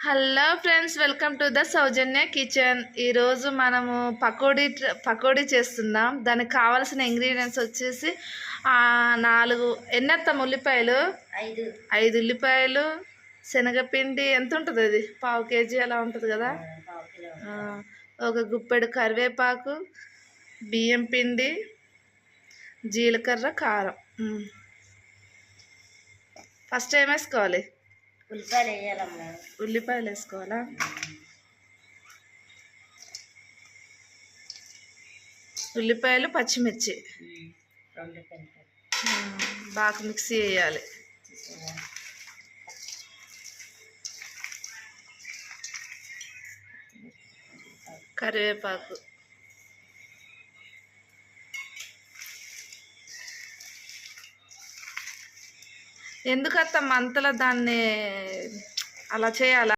Hello friends, welcome to the Soujanya kitchen. ఈరోజు మనము పకోడీ చేస్తున్నాం. దానికి కావాల్సిన ఇంగ్రీడియంట్స్ వచ్చేసి 4 ఎన్నెత్తం ఉల్లిపాయలు, 5 ఉల్లిపాయలు, శనగపిండి ఎంత ఉంటుంది, అది 1/2 kg అలా ఉంటుంది కదా, ఒక గుప్పెడు కరివేపాకు, బియ్యం పిండి, జీలకర్ర, కారం. ఫస్ట్ ఏం వేసుకోవాలి? ఉల్లిపాయలు వేయాలమ్మా. ఉల్లిపాయలు వేసుకోవాలా? ఉల్లిపాయలు, పచ్చిమిర్చి బాగా మిక్సీ వేయాలి. కరివేపాకు, ఎందుకత్తమ్మ అంతలా దాన్ని అలా చేయాలా?